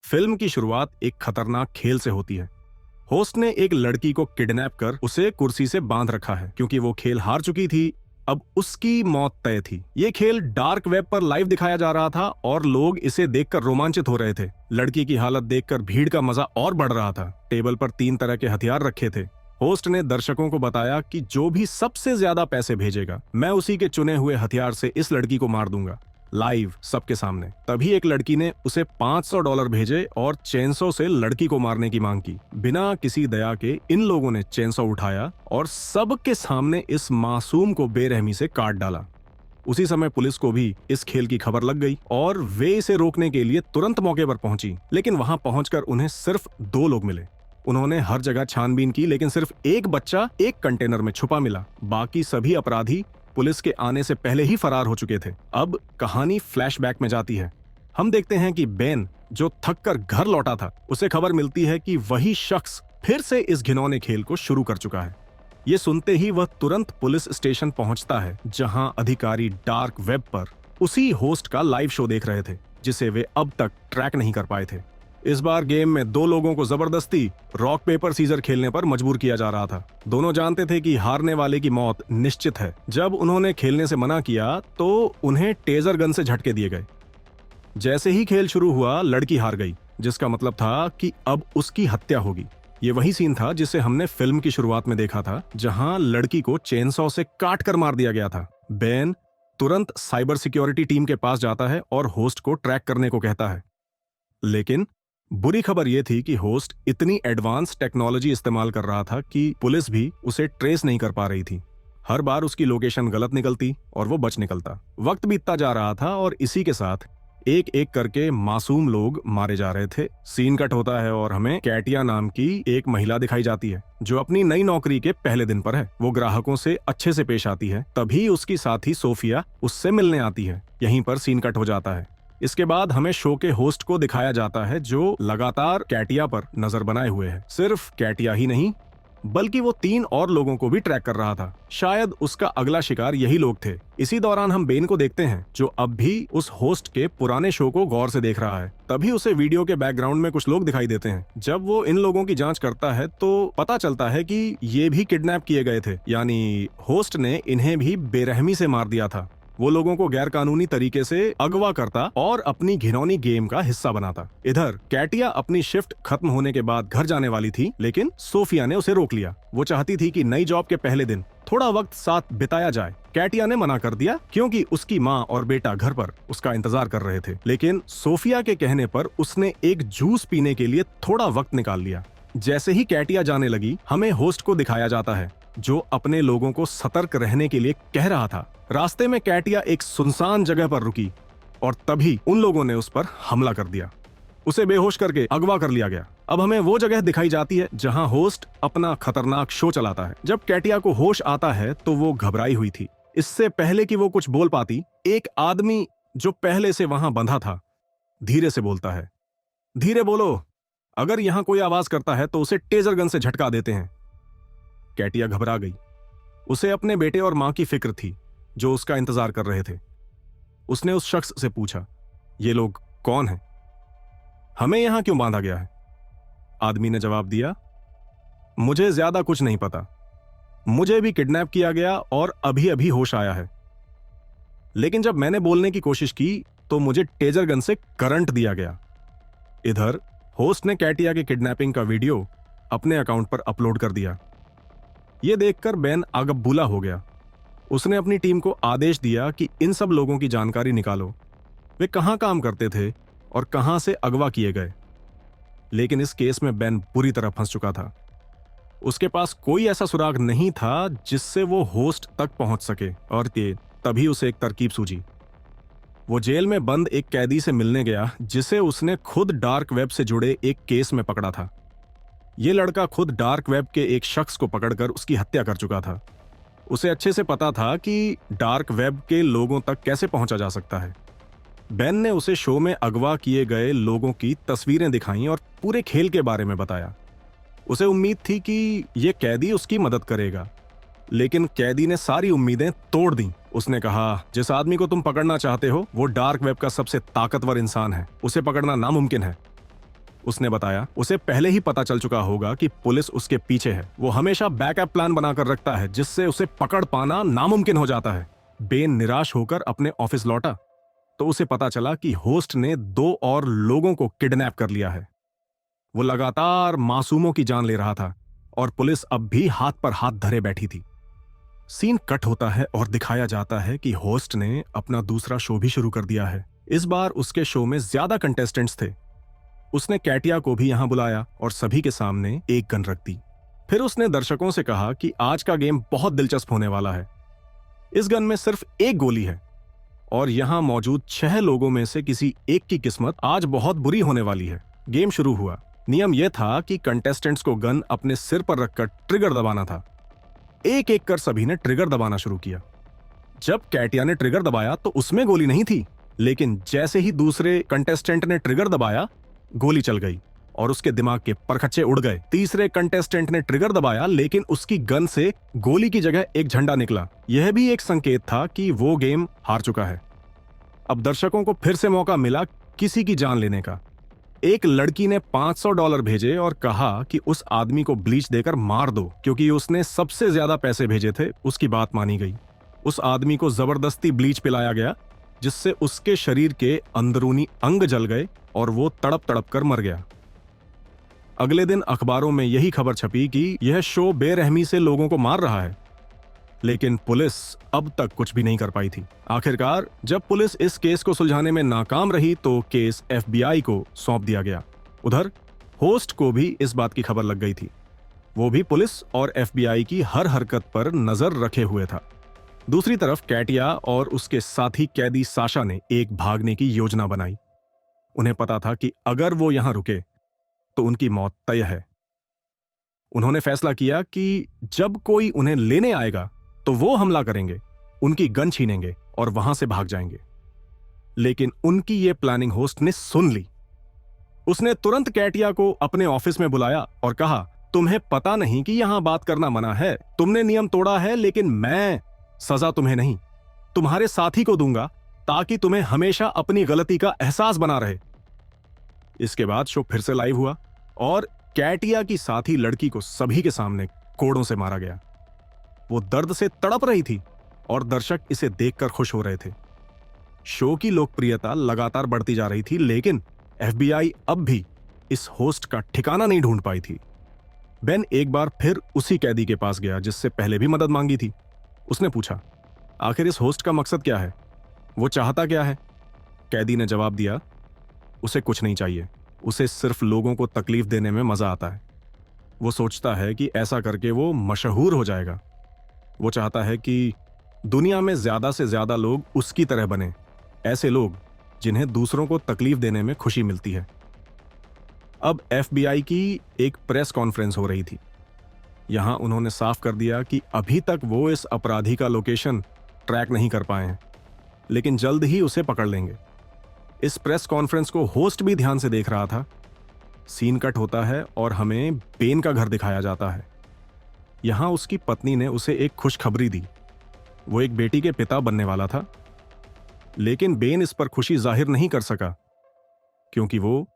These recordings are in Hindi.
फिल्म की शुरुआत एक खतरनाक खेल से होती है। होस्ट ने एक लड़की को किडनैप कर उसे कुर्सी से बांध रखा है क्योंकि वो खेल हार चुकी थी। अब उसकी मौत तय थी। ये खेल डार्क वेब पर लाइव दिखाया जा रहा था और लोग इसे देखकर रोमांचित हो रहे थे। लड़की की हालत देखकर भीड़ का मजा और बढ़ रहा था। टेबल पर 3 तरह के हथियार रखे थे। होस्ट ने दर्शकों को बताया कि जो भी सबसे ज्यादा पैसे भेजेगा, मैं उसी के चुने हुए हथियार से इस लड़की को मार दूंगा, लाइव सबके सामने। तभी एक लड़की ने उसे $500 भेजे और चेनसो से लड़की को मारने की मांग की। बिना किसी दया के इन लोगों ने चेनसो उठाया और सबके सामने इस मासूम को बेरहमी से काट डाला। उसी समय पुलिस को भी इस खेल की खबर लग गई और वे इसे रोकने के लिए तुरंत मौके पर पहुंची। लेकिन वहां पहुंचकर उन्हें सिर्फ 2 लोग मिले। उन्होंने हर जगह छानबीन की, लेकिन सिर्फ एक बच्चा एक कंटेनर में छुपा मिला। बाकी सभी अपराधी पुलिस के आने से पहले ही फरार हो चुके थे। अब कहानी फ्लैशबैक में जाती है। हम देखते हैं कि बेन, जो थक कर घर लौटा था, उसे खबर मिलती है कि वही शख्स फिर से इस घिनौने खेल को शुरू कर चुका है। ये सुनते ही वह तुरंत पुलिस स्टेशन पहुंचता है, जहां अधिकारी डार्क वेब पर उसी होस्ट का लाइव शो देख रहे थे, जिसे वे अब तक ट्रैक नहीं कर पाए थे। इस बार गेम में 2 लोगों को जबरदस्ती रॉक पेपर सीजर खेलने पर मजबूर किया जा रहा था। दोनों जानते थे कि हारने वाले की मौत निश्चित है। जब उन्होंने खेलने से मना किया तो उन्हें टेजर गन से झटके दिए गए। जैसे ही खेल शुरू हुआ, लड़की हार गई, जिसका मतलब था कि अब उसकी हत्या होगी। ये वही सीन था जिसे हमने फिल्म की शुरुआत में देखा था, जहां लड़की को चेनसॉ से काट कर मार दिया गया था। बेन तुरंत साइबर सिक्योरिटी टीम के पास जाता है और होस्ट को ट्रैक करने को कहता है। लेकिन बुरी खबर यह थी कि होस्ट इतनी एडवांस टेक्नोलॉजी इस्तेमाल कर रहा था कि पुलिस भी उसे ट्रेस नहीं कर पा रही थी। हर बार उसकी लोकेशन गलत निकलती और वो बच निकलता। वक्त बीतता जा रहा था और इसी के साथ एक एक करके मासूम लोग मारे जा रहे थे। सीन कट होता है और हमें कैटिया नाम की एक महिला दिखाई जाती है, जो अपनी नई नौकरी के पहले दिन पर है। वो ग्राहकों से अच्छे से पेश आती है। तभी उसकी साथी सोफिया उससे मिलने आती है। यहीं पर सीन कट हो जाता है। इसके बाद हमें शो के होस्ट को दिखाया जाता है, जो लगातार कैटिया पर नजर बनाए हुए है। सिर्फ कैटिया ही नहीं, बल्कि वो 3 और लोगों को भी ट्रैक कर रहा था। शायद उसका अगला शिकार यही लोग थे। इसी दौरान हम बेन को देखते हैं, जो अब भी उस होस्ट के पुराने शो को गौर से देख रहा है। तभी उसे वीडियो के बैकग्राउंड में कुछ लोग दिखाई देते हैं। जब वो इन लोगों की जांच करता है तो पता चलता है कि ये भी किडनैप किए गए थे, यानी होस्ट ने इन्हें भी बेरहमी से मार दिया था। वो लोगों को गैरकानूनी तरीके से अगवा करता और अपनी घिनौनी गेम का हिस्सा बनाता। इधर कैटिया अपनी शिफ्ट खत्म होने के बाद घर जाने वाली थी, लेकिन सोफिया ने उसे रोक लिया। वो चाहती थी कि नई जॉब के पहले दिन थोड़ा वक्त साथ बिताया जाए। कैटिया ने मना कर दिया क्योंकि उसकी माँ और बेटा घर पर उसका इंतजार कर रहे थे। लेकिन सोफिया के कहने पर उसने एक जूस पीने के लिए थोड़ा वक्त निकाल लिया। जैसे ही कैटिया जाने लगी, हमें होस्ट को दिखाया जाता है, जो अपने लोगों को सतर्क रहने के लिए कह रहा था। रास्ते में कैटिया एक सुनसान जगह पर रुकी और तभी उन लोगों ने उस पर हमला कर दिया। उसे बेहोश करके अगवा कर लिया गया। अब हमें वो जगह दिखाई जाती है जहां होस्ट अपना खतरनाक शो चलाता है। जब कैटिया को होश आता है तो वो घबराई हुई थी। इससे पहले कि वो कुछ बोल पाती, एक आदमी जो पहले से वहां बंधा था धीरे से बोलता है, धीरे बोलो, अगर यहां कोई आवाज करता है तो उसे टेजर गन से झटका देते हैं। कैटिया घबरा गई। उसे अपने बेटे और मां की फिक्र थी, जो उसका इंतजार कर रहे थे। उसने उस शख्स से पूछा, ये लोग कौन हैं? हमें यहां क्यों बांधा गया है? आदमी ने जवाब दिया, मुझे ज्यादा कुछ नहीं पता। मुझे भी किडनैप किया गया और अभी अभी होश आया है। लेकिन जब मैंने बोलने की कोशिश की तो मुझे टेजर गन से करंट दिया गया। इधर होस्ट ने कैटिया के किडनैपिंग का वीडियो अपने अकाउंट पर अपलोड कर दिया। यह देखकर बेन आगबबूला हो गया। उसने अपनी टीम को आदेश दिया कि इन सब लोगों की जानकारी निकालो। वे कहां काम करते थे और कहां से अगवा किए गए। लेकिन इस केस में बेन बुरी तरह फंस चुका था। उसके पास कोई ऐसा सुराग नहीं था जिससे वो होस्ट तक पहुंच सके। और तभी उसे एक तरकीब सूझी। वो जेल में बंद एक कैदी से मिलने गया, जिसे उसने खुद डार्क वेब से जुड़े एक केस में पकड़ा था। ये लड़का खुद डार्क वेब के एक शख्स को पकड़कर उसकी हत्या कर चुका था। उसे अच्छे से पता था कि डार्क वेब के लोगों तक कैसे पहुंचा जा सकता है। बेन ने उसे शो में अगवा किए गए लोगों की तस्वीरें दिखाईं और पूरे खेल के बारे में बताया। उसे उम्मीद थी कि यह कैदी उसकी मदद करेगा, लेकिन कैदी ने सारी उम्मीदें तोड़ दी। उसने कहा, जिस आदमी को तुम पकड़ना चाहते हो वो डार्क वेब का सबसे ताकतवर इंसान है, उसे पकड़ना नामुमकिन है। उसने बताया उसे पहले ही पता चल चुका होगा कि पुलिस उसके पीछे है। वो हमेशा बैकअप प्लान बनाकर रखता है जिससे उसे पकड़ पाना नामुमकिन हो जाता है। बेन निराश होकर अपने ऑफिस लौटा तो उसे पता चला कि होस्ट ने 2 और लोगों को किडनैप कर लिया है। वो लगातार मासूमों की जान ले रहा था और पुलिस अब भी हाथ पर हाथ धरे बैठी थी। सीन कट होता है और दिखाया जाता है कि होस्ट ने अपना दूसरा शो भी शुरू कर दिया है। इस बार उसके शो में ज्यादा कंटेस्टेंट्स थे। उसने कैटिया को भी यहां बुलाया और सभी के सामने एक गन रख दी। फिर उसने दर्शकों से कहा कि आज का गेम बहुत दिलचस्प होने वाला है। इस गन में सिर्फ एक गोली है और यहां मौजूद 6 लोगों में से किसी एक की किस्मत आज बहुत बुरी होने वाली है। गेम शुरू हुआ। नियम यह था कि कंटेस्टेंट्स को गन अपने सिर पर रखकर ट्रिगर दबाना था। एक एक कर सभी ने ट्रिगर दबाना शुरू किया। जब कैटिया ने ट्रिगर दबाया तो उसमें गोली नहीं थी, लेकिन जैसे ही दूसरे कंटेस्टेंट ने ट्रिगर दबाया गोली चल गई और उसके दिमाग के परखच्चे उड़ गए। तीसरे कंटेस्टेंट ने ट्रिगर दबाया लेकिन उसकी गन से गोली की जगह एक झंडा निकला। यह भी एक संकेत था कि वो गेम हार चुका है। अब दर्शकों को फिर से मौका मिला किसी की जान लेने का। एक लड़की ने $500 भेजे और कहा कि उस आदमी को ब्लीच देकर मार दो। क्योंकि उसने सबसे ज्यादा पैसे भेजे थे, उसकी बात मानी गई। उस आदमी को जबरदस्ती ब्लीच पिलाया गया जिससे उसके शरीर के अंदरूनी अंग जल गए और वो तड़प तड़प कर मर गया। अगले दिन अखबारों में यही खबर छपी कि यह शो बेरहमी से लोगों को मार रहा है, लेकिन पुलिस अब तक कुछ भी नहीं कर पाई थी। आखिरकार जब पुलिस इस केस को सुलझाने में नाकाम रही तो केस FBI को सौंप दिया गया। उधर होस्ट को भी इस बात की खबर लग गई थी। वो भी पुलिस और FBI की हर हरकत पर नजर रखे हुए था। दूसरी तरफ कैटिया और उसके साथी कैदी साशा ने एक भागने की योजना बनाई। उन्हें पता था कि अगर वो यहां रुके तो उनकी मौत तय है। उन्होंने फैसला किया कि जब कोई उन्हें लेने आएगा तो वो हमला करेंगे, उनकी गन छीनेंगे और वहां से भाग जाएंगे। लेकिन उनकी ये प्लानिंग होस्ट ने सुन ली। उसने तुरंत कैटिया को अपने ऑफिस में बुलाया और कहा, तुम्हें पता नहीं कि यहां बात करना मना है? तुमने नियम तोड़ा है, लेकिन मैं सजा तुम्हें नहीं, तुम्हारे साथी को दूंगा ताकि तुम्हें हमेशा अपनी गलती का एहसास बना रहे। इसके बाद शो फिर से लाइव हुआ और कैटिया की साथी लड़की को सभी के सामने कोड़ों से मारा गया। वो दर्द से तड़प रही थी और दर्शक इसे देखकर खुश हो रहे थे। शो की लोकप्रियता लगातार बढ़ती जा रही थी, लेकिन FBI अब भी इस होस्ट का ठिकाना नहीं ढूंढ पाई थी। बेन एक बार फिर उसी कैदी के पास गया जिससे पहले भी मदद मांगी थी। उसने पूछा, आखिर इस होस्ट का मकसद क्या है? वो चाहता क्या है? कैदी ने जवाब दिया, उसे कुछ नहीं चाहिए, उसे सिर्फ लोगों को तकलीफ देने में मजा आता है। वो सोचता है कि ऐसा करके वो मशहूर हो जाएगा। वो चाहता है कि दुनिया में ज्यादा से ज्यादा लोग उसकी तरह बने, ऐसे लोग जिन्हें दूसरों को तकलीफ देने में खुशी मिलती है। अब FBI की एक प्रेस कॉन्फ्रेंस हो रही थी। यहां उन्होंने साफ कर दिया कि अभी तक वो इस अपराधी का लोकेशन ट्रैक नहीं कर पाए हैं, लेकिन जल्द ही उसे पकड़ लेंगे। इस प्रेस कॉन्फ्रेंस को होस्ट भी ध्यान से देख रहा था। सीन कट होता है और हमें बेन का घर दिखाया जाता है। यहां उसकी पत्नी ने उसे एक खुशखबरी दी। वो एक बेटी के पिता बनने वाला था, लेकिन बेन इस पर खुशी जाहिर नहीं कर सका क्योंकि वो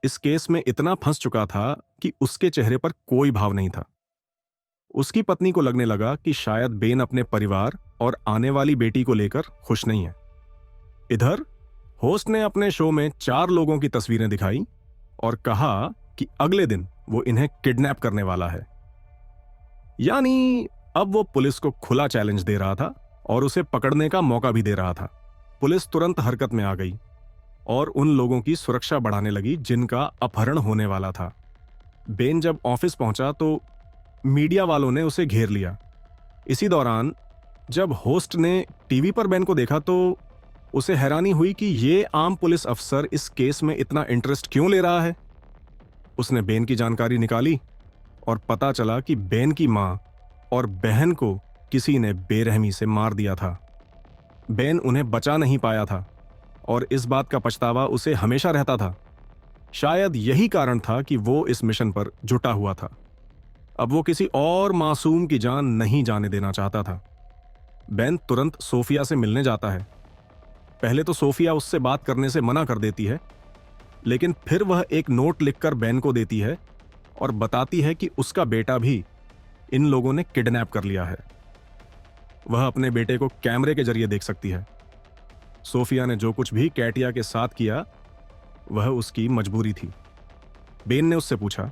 इस केस में इतना फंस चुका था कि उसके चेहरे पर कोई भाव नहीं था। उसकी पत्नी को लगने लगा कि शायद बेन अपने परिवार और आने वाली बेटी को लेकर खुश नहीं है। इधर होस्ट ने अपने शो में 4 लोगों की तस्वीरें दिखाई और कहा कि अगले दिन वो इन्हें किडनैप करने वाला है। यानी अब वो पुलिस को खुला चैलेंज दे रहा था और उसे पकड़ने का मौका भी दे रहा था। पुलिस तुरंत हरकत में आ गई और उन लोगों की सुरक्षा बढ़ाने लगी जिनका अपहरण होने वाला था। बेन जब ऑफिस पहुंचा तो मीडिया वालों ने उसे घेर लिया। इसी दौरान जब होस्ट ने टीवी पर बेन को देखा तो उसे हैरानी हुई कि ये आम पुलिस अफसर इस केस में इतना इंटरेस्ट क्यों ले रहा है। उसने बेन की जानकारी निकाली और पता चला कि बेन की मां और बहन को किसी ने बेरहमी से मार दिया था। बेन उन्हें बचा नहीं पाया था और इस बात का पछतावा उसे हमेशा रहता था। शायद यही कारण था कि वो इस मिशन पर जुटा हुआ था। अब वो किसी और मासूम की जान नहीं जाने देना चाहता था। बेन तुरंत सोफिया से मिलने जाता है। पहले तो सोफिया उससे बात करने से मना कर देती है, लेकिन फिर वह एक नोट लिखकर बेन को देती है और बताती है कि उसका बेटा भी इन लोगों ने किडनैप कर लिया है। वह अपने बेटे को कैमरे के जरिए देख सकती है। सोफिया ने जो कुछ भी कैटिया के साथ किया वह उसकी मजबूरी थी। बेन ने उससे पूछा,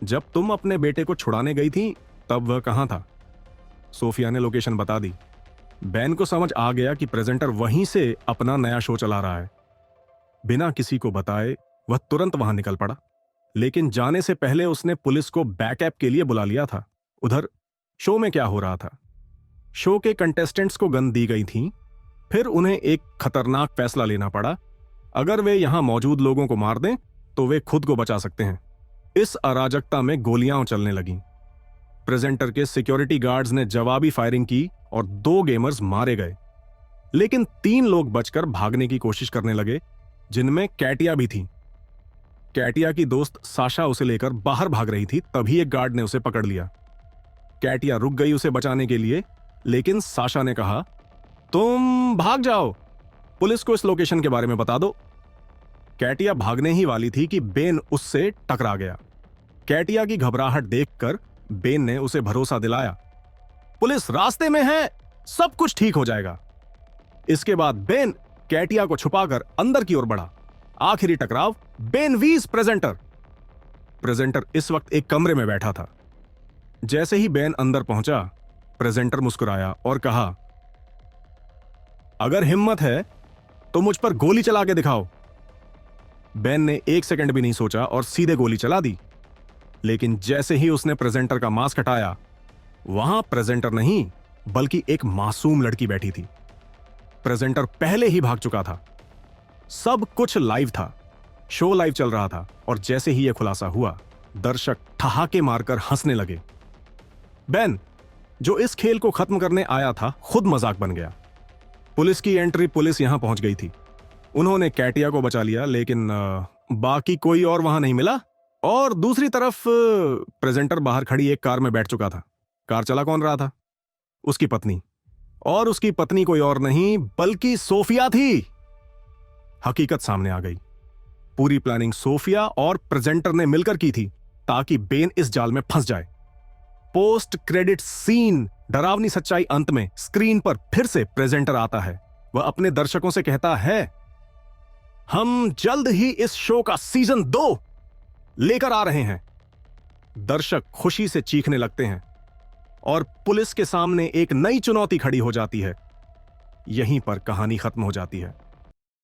जब तुम अपने बेटे को छुड़ाने गई थी तब वह कहां था? सोफिया ने लोकेशन बता दी। बेन को समझ आ गया कि प्रेजेंटर वहीं से अपना नया शो चला रहा है। बिना किसी को बताए वह तुरंत वहां निकल पड़ा, लेकिन जाने से पहले उसने पुलिस को बैकअप के लिए बुला लिया था। उधर शो में क्या हो रहा था? शो के कंटेस्टेंट्स को गन दी गई थी। फिर उन्हें एक खतरनाक फैसला लेना पड़ा। अगर वे यहां मौजूद लोगों को मार दें तो वे खुद को बचा सकते हैं। इस अराजकता में गोलियां चलने लगीं। प्रेजेंटर के सिक्योरिटी गार्ड्स ने जवाबी फायरिंग की और 2 गेमर्स मारे गए, लेकिन 3 लोग बचकर भागने की कोशिश करने लगे, जिनमें कैटिया भी थी। कैटिया की दोस्त साशा उसे लेकर बाहर भाग रही थी, तभी एक गार्ड ने उसे पकड़ लिया। कैटिया रुक गई उसे बचाने के लिए, लेकिन साशा ने कहा, तुम भाग जाओ, पुलिस को इस लोकेशन के बारे में बता दो। कैटिया भागने ही वाली थी कि बेन उससे टकरा गया। कैटिया की घबराहट देखकर बेन ने उसे भरोसा दिलाया, पुलिस रास्ते में है, सब कुछ ठीक हो जाएगा। इसके बाद बेन कैटिया को छुपाकर अंदर की ओर बढ़ा। आखिरी टकराव बेन वीज प्रेजेंटर। प्रेजेंटर इस वक्त एक कमरे में बैठा था। जैसे ही बेन अंदर पहुंचा, प्रेजेंटर मुस्कुराया और कहा, अगर हिम्मत है तो मुझ पर गोली चला के दिखाओ। बेन ने 1 सेकंड भी नहीं सोचा और सीधे गोली चला दी। लेकिन जैसे ही उसने प्रेजेंटर का मास्क हटाया, वहां प्रेजेंटर नहीं बल्कि एक मासूम लड़की बैठी थी। प्रेजेंटर पहले ही भाग चुका था। सब कुछ लाइव था, शो लाइव चल रहा था, और जैसे ही यह खुलासा हुआ, दर्शक ठहाके मारकर हंसने लगे। बेन, जो इस खेल को खत्म करने आया था, खुद मजाक बन गया। पुलिस की एंट्री, पुलिस यहां पहुंच गई थी। उन्होंने कैटिया को बचा लिया, लेकिन बाकी कोई और वहां नहीं मिला। और दूसरी तरफ प्रेजेंटर बाहर खड़ी एक कार में बैठ चुका था। कार चला कौन रहा था? उसकी पत्नी। और उसकी पत्नी कोई और नहीं बल्कि सोफिया थी। हकीकत सामने आ गई। पूरी प्लानिंग सोफिया और प्रेजेंटर ने मिलकर की थी ताकि बेन इस जाल में फंस जाए। पोस्ट क्रेडिट सीन, डरावनी सच्चाई अंत में स्क्रीन पर फिर से प्रेजेंटर आता है। वह अपने दर्शकों से कहता है, हम जल्द ही इस शो का सीजन 2 लेकर आ रहे हैं। दर्शक खुशी से चीखने लगते हैं और पुलिस के सामने एक नई चुनौती खड़ी हो जाती है। यहीं पर कहानी खत्म हो जाती है।